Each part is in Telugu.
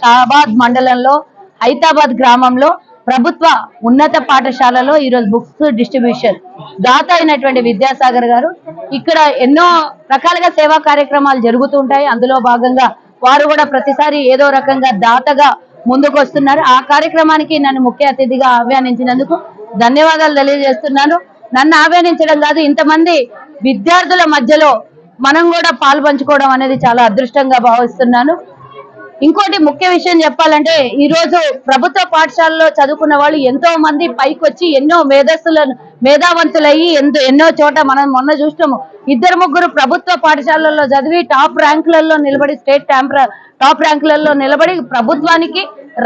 షాబాద్ మండలంలో హైతాబాద్ గ్రామంలో ప్రభుత్వ ఉన్నత పాఠశాలలో ఈరోజు బుక్స్ డిస్ట్రిబ్యూషన్ దాత అయినటువంటి విద్యాసాగర్ గారు ఇక్కడ ఎన్నో రకాలుగా సేవా కార్యక్రమాలు జరుగుతుంటాయి. అందులో భాగంగా వారు కూడా ప్రతిసారి ఏదో రకంగా దాతగా ముందుకు వస్తున్నారు. ఆ కార్యక్రమానికి నన్ను ముఖ్య అతిథిగా ఆహ్వానించినందుకు ధన్యవాదాలు తెలియజేస్తున్నాను. నన్ను ఆహ్వానించడం కాదు, ఇంతమంది విద్యార్థుల మధ్యలో మనం కూడా పాలు పంచుకోవడం అనేది చాలా అదృష్టంగా భావిస్తున్నాను. ఇంకోటి ముఖ్య విషయం చెప్పాలంటే, ఈ రోజు ప్రభుత్వ పాఠశాలలో చదువుకున్న వాళ్ళు ఎంతో మంది పైకి వచ్చి ఎన్నో మేధావంతులయ్యి ఎన్నో చోట మనం మొన్న చూసినాము. 2-3 ప్రభుత్వ పాఠశాలల్లో చదివి టాప్ ర్యాంకులలో నిలబడి టాప్ ర్యాంకులలో నిలబడి ప్రభుత్వానికి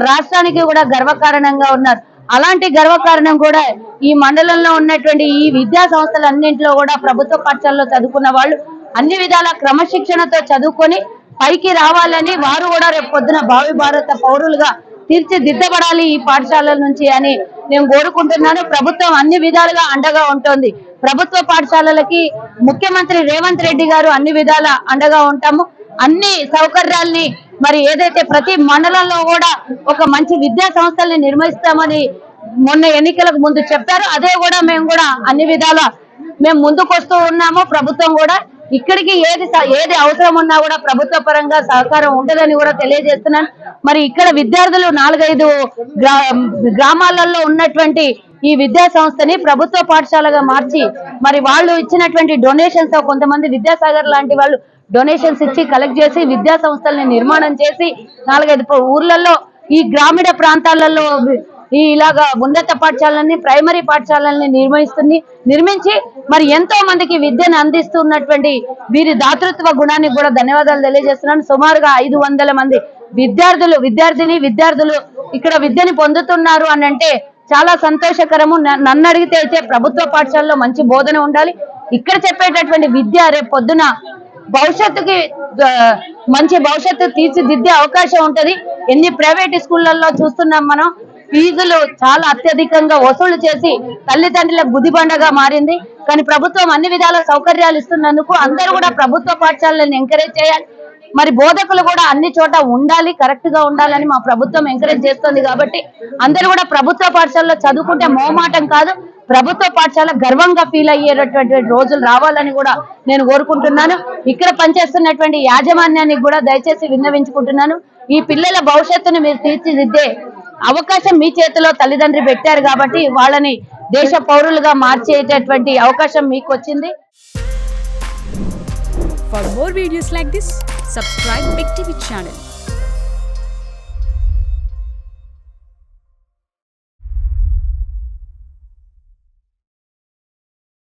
రాష్ట్రానికి కూడా గర్వకారణంగా ఉన్నారు. అలాంటి గర్వకారణం కూడా ఈ మండలంలో ఉన్నటువంటి ఈ విద్యా సంస్థలన్నింటిలో కూడా ప్రభుత్వ పాఠశాలలో చదువుకున్న వాళ్ళు అన్ని విధాల క్రమశిక్షణతో చదువుకొని పైకి రావాలని, వారు కూడా రేపు పొద్దున భావి భారత పౌరులుగా తీర్చిదిద్దబడాలి ఈ పాఠశాలల నుంచి అని నేను కోరుకుంటున్నాను. ప్రభుత్వం అన్ని విధాలుగా అండగా ఉంటుంది. ప్రభుత్వ పాఠశాలలకి ముఖ్యమంత్రి రేవంత్ రెడ్డి గారు అన్ని విధాల అండగా ఉంటాము. అన్ని సౌకర్యాల్ని మరి ఏదైతే ప్రతి మండలంలో కూడా ఒక మంచి విద్యా సంస్థల్ని నిర్మిస్తామని మొన్న ఎన్నికలకు ముందు చెప్పారు. అదే కూడా మేము కూడా అన్ని విధాల మేము ముందుకు వస్తూ ఉన్నాము. ప్రభుత్వం కూడా ఇక్కడికి ఏది అవసరం ఉన్నా కూడా ప్రభుత్వ పరంగా సహకారం ఉంటుందని కూడా తెలియజేస్తున్నాను. మరి ఇక్కడ విద్యార్థులు 4-5 గ్రామాలలో ఉన్నటువంటి ఈ విద్యా సంస్థని ప్రభుత్వ పాఠశాలగా మార్చి మరి వాళ్ళు ఇచ్చినటువంటి డొనేషన్స్ తో కొంతమంది విద్యాసాగర్ లాంటి వాళ్ళు డొనేషన్స్ ఇచ్చి కలెక్ట్ చేసి విద్యా సంస్థల్ని నిర్మాణం చేసి 4-5 ఊర్లలో ఈ గ్రామీణ ప్రాంతాలలో ఇలాగా ఉన్నత పాఠశాలని ప్రైమరీ పాఠశాలని నిర్మించి మరి ఎంతో మందికి విద్యను అందిస్తున్నటువంటి వీరి దాతృత్వ గుణానికి కూడా ధన్యవాదాలు తెలియజేస్తున్నాను. సుమారుగా 500 మంది విద్యార్థులు ఇక్కడ విద్యని పొందుతున్నారు అని అంటే చాలా సంతోషకరము. నన్ను అడిగితే అయితే ప్రభుత్వ పాఠశాలలో మంచి బోధన ఉండాలి. ఇక్కడ చెప్పేటటువంటి విద్య రేపు పొద్దున భవిష్యత్తుకి మంచి భవిష్యత్తు తీర్చిదిద్దే అవకాశం ఉంటది. ఎన్ని ప్రైవేట్ స్కూళ్లలో చూస్తున్నాం మనం, ఫీజులు చాలా అత్యధికంగా వసూలు చేసి తల్లిదండ్రులకు గుదిబండగా మారింది. కానీ ప్రభుత్వం అన్ని విధాల సౌకర్యాలు ఇస్తున్నందుకు అందరూ కూడా ప్రభుత్వ పాఠశాలను ఎంకరేజ్ చేయాలి. మరి బోధకులు కూడా అన్ని చోట ఉండాలి, కరెక్ట్ గా ఉండాలని మా ప్రభుత్వం ఎంకరేజ్ చేస్తుంది. కాబట్టి అందరూ కూడా ప్రభుత్వ పాఠశాలలో చదువుకుంటే మోమాటం కాదు, ప్రభుత్వ పాఠశాల గర్వంగా ఫీల్ అయ్యేటటువంటి రోజులు రావాలని కూడా నేను కోరుకుంటున్నాను. ఇక్కడ పనిచేస్తున్నటువంటి యాజమాన్యానికి కూడా దయచేసి విన్నవించుకుంటున్నాను, ఈ పిల్లల భవిష్యత్తును మీరు తీర్చిదిద్దే అవకాశం మీ చేతిలో తల్లిదండ్రి పెట్టారు కాబట్టి వాళ్ళని దేశ పౌరులుగా మార్చేటటువంటి అవకాశం మీకు వచ్చింది. For more videos like this, subscribe Big TV channel.